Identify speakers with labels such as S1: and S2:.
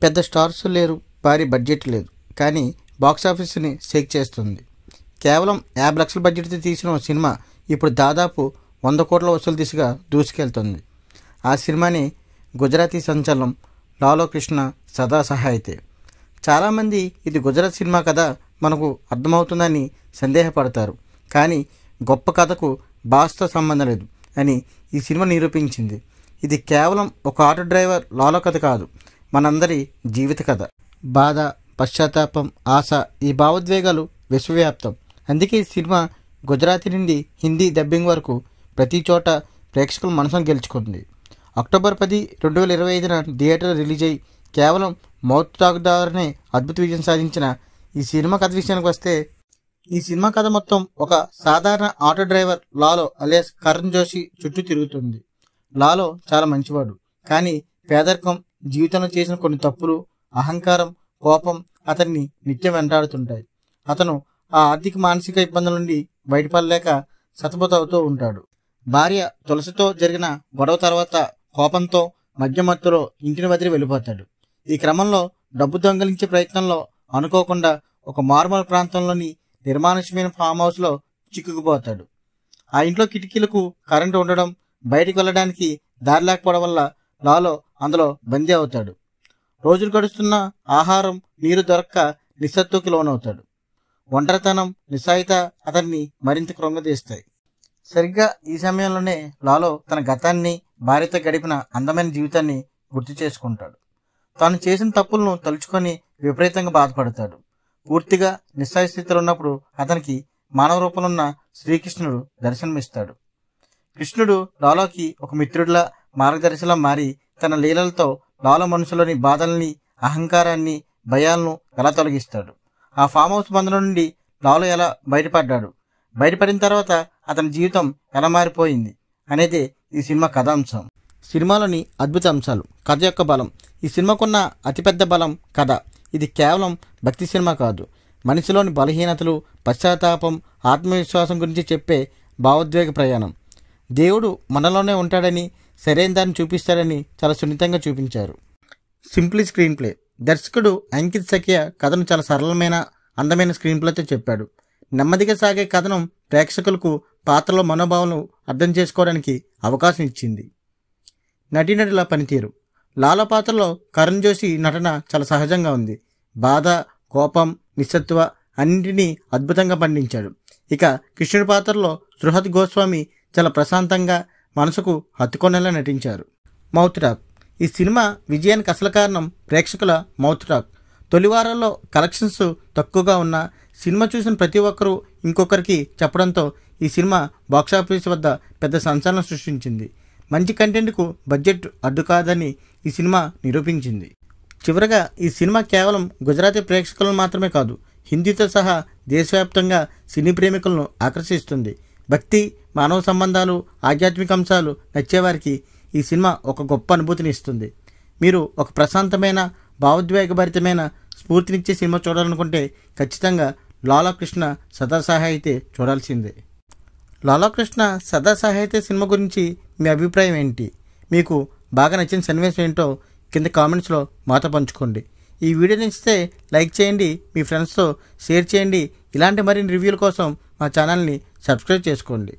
S1: పెద్ద స్టార్స్ లేరు, భారీ బడ్జెట్ లేదు, కానీ బాక్సాఫీస్ని షేక్ చేస్తుంది. కేవలం 50 లక్షల బడ్జెట్తో తీసిన ఓ సినిమా ఇప్పుడు దాదాపు 100 కోట్ల వసూలు దిశగా దూసుకెళ్తుంది. ఆ సినిమాని గుజరాతీ సంచలనం లాలో కృష్ణ సదా సహాయితే. చాలామంది ఇది గుజరాత్ సినిమా కదా, మనకు అర్థమవుతుందని సందేహపడతారు. కానీ గొప్ప కథకు భాషతో సంబంధం లేదు అని ఈ సినిమా నిరూపించింది. ఇది కేవలం ఒక ఆటో డ్రైవర్ లాలో కథ కాదు, మనందరి జీవిత కథ. బాధ, పశ్చాత్తాపం, ఆశ, ఈ భావోద్వేగాలు విశ్వవ్యాప్తం. అందుకే ఈ సినిమా గుజరాతీ నుండి హిందీ డబ్బింగ్ వరకు ప్రతి చోట ప్రేక్షకుల మనసును గెలుచుకుంది. అక్టోబర్ 10, 2025న థియేటర్ రిలీజ్ అయ్యి కేవలం మౌత్ టాక్ ద్వారానే అద్భుత విజయం సాధించిన ఈ సినిమా కథ విషయానికి వస్తే, ఈ సినిమా కథ మొత్తం ఒక సాధారణ ఆటో డ్రైవర్ లాలో అలియాస్ కరణ్ జోషి చుట్టూ తిరుగుతుంది. లాలో చాలా మంచివాడు, కానీ పేదరికం, జీవితంలో చేసిన కొన్ని తప్పులు, అహంకారం, కోపం అతన్ని నిత్యం వెంటాడుతుంటాయి. అతను ఆ ఆర్థిక మానసిక ఇబ్బందుల నుండి బయటపడలేక సతమతమవుతూ ఉంటాడు. భార్య తులసితో జరిగిన గొడవ తర్వాత కోపంతో మధ్యమత్తులో ఇంటిని వదిలి వెళ్ళిపోతాడు. ఈ క్రమంలో డబ్బు దొంగిలించే ప్రయత్నంలో అనుకోకుండా ఒక మారుమూల ప్రాంతంలోని నిర్మానుష్యమైన ఫామ్ హౌస్లో చిక్కుకుపోతాడు. ఆ ఇంట్లో కిటికీలకు కరెంటు ఉండడం, బయటికి వెళ్ళడానికి దారి లేకపోవడం వల్ల లాలో అందులో బందీ అవుతాడు. రోజులు గడుస్తున్న ఆహారం, నీరు దొరక్క నిస్సత్తుకి లోనవుతాడు. ఒంటరితనం, నిస్సాయిత అతన్ని మరింత కృంగదీస్తాయి. సరిగ్గా ఈ సమయంలోనే లాలో తన గతాన్ని, భార్యతో గడిపిన అందమైన జీవితాన్ని గుర్తు చేసుకుంటాడు. తాను చేసిన తప్పులను తలుచుకొని విపరీతంగా బాధపడతాడు. పూర్తిగా నిస్సాయ స్థితిలో ఉన్నప్పుడు అతనికి మానవ రూపంలో ఉన్న శ్రీకృష్ణుడు దర్శనమిస్తాడు. కృష్ణుడు లాలోకి ఒక మిత్రుడిలా, మార్గదర్శిలా మారి తన లీలలతో లాలో మనసులోని బాధల్ని, అహంకారాన్ని, భయాలను ఎలా తొలగిస్తాడు. ఆ ఫామ్ హౌస్ బంధనం నుండి లాలో ఎలా బయటపడ్డాడు, బయటపడిన తర్వాత అతని జీవితం ఎలా మారిపోయింది అనేదే ఈ సినిమా కథాంశం. సినిమాలోని అద్భుత అంశాలు. కథ యొక్క బలం. ఈ సినిమాకున్న అతిపెద్ద బలం కథ. ఇది కేవలం భక్తి సినిమా కాదు, మనిషిలోని బలహీనతలు, పశ్చాత్తాపం, ఆత్మవిశ్వాసం గురించి చెప్పే భావోద్వేగ ప్రయాణం. దేవుడు మనలోనే ఉంటాడని, సరైన దాన్ని చూపిస్తాడని చాలా సున్నితంగా చూపించారు. Simply screen play. దర్శకుడు అంకిత్ సఖ్య కథను చాలా సరళమైన, అందమైన స్క్రీన్ ప్లేతో చెప్పాడు. నెమ్మదిగా సాగే కథనం ప్రేక్షకులకు పాత్రలో మనోభావాలను అర్థం చేసుకోవడానికి అవకాశం ఇచ్చింది. నటీనటుల పనితీరు. లాలో పాత్రలో కరణ్ జోషి నటన చాలా సహజంగా ఉంది. బాధ, కోపం, నిస్సత్వ అన్నింటినీ అద్భుతంగా పండించాడు. ఇక కృష్ణుడి పాత్రలో సుహృత్ గోస్వామి చాలా ప్రశాంతంగా, మనసుకు హత్తుకొనేలా నటించారు. Mouth talk. ఈ సినిమా విజయానికి అసలు కారణం ప్రేక్షకుల మౌత్ టాక్. తొలి వారాల్లో కలెక్షన్స్ తక్కువగా ఉన్నా సినిమా చూసిన ప్రతి ఒక్కరూ ఇంకొకరికి చెప్పడంతో ఈ సినిమా బాక్సాఫీస్ వద్ద పెద్ద సంచలనం సృష్టించింది. మంచి కంటెంట్కు బడ్జెట్ అడ్డు కాదని ఈ సినిమా నిరూపించింది. చివరగా ఈ సినిమా కేవలం గుజరాతీ ప్రేక్షకులను మాత్రమే కాదు, హిందీతో సహా దేశవ్యాప్తంగా సినీ ప్రేమికులను ఆకర్షిస్తుంది. భక్తి, మానవ సంబంధాలు, ఆధ్యాత్మిక అంశాలు నచ్చేవారికి ఈ సినిమా ఒక గొప్ప అనుభూతిని ఇస్తుంది. మీరు ఒక ప్రశాంతమైన, భావోద్వేగభరితమైన, స్ఫూర్తినిచ్చే సినిమా చూడాలనుకుంటే ఖచ్చితంగా లాలో కృష్ణ సదా సహాయితే చూడాల్సిందే. లాలో కృష్ణ సదా సహాయితే సినిమా గురించి మీ అభిప్రాయం ఏంటి? మీకు బాగా నచ్చిన సన్నివేశం ఏంటో కింద కామెంట్స్లో మాతో పంచుకోండి. ఈ వీడియో నచ్చితే లైక్ చేయండి, మీ ఫ్రెండ్స్తో షేర్ చేయండి. ఇలాంటి మరిన్ని రివ్యూల కోసం మా ఛానల్ని సబ్స్క్రైబ్ చేసుకోండి.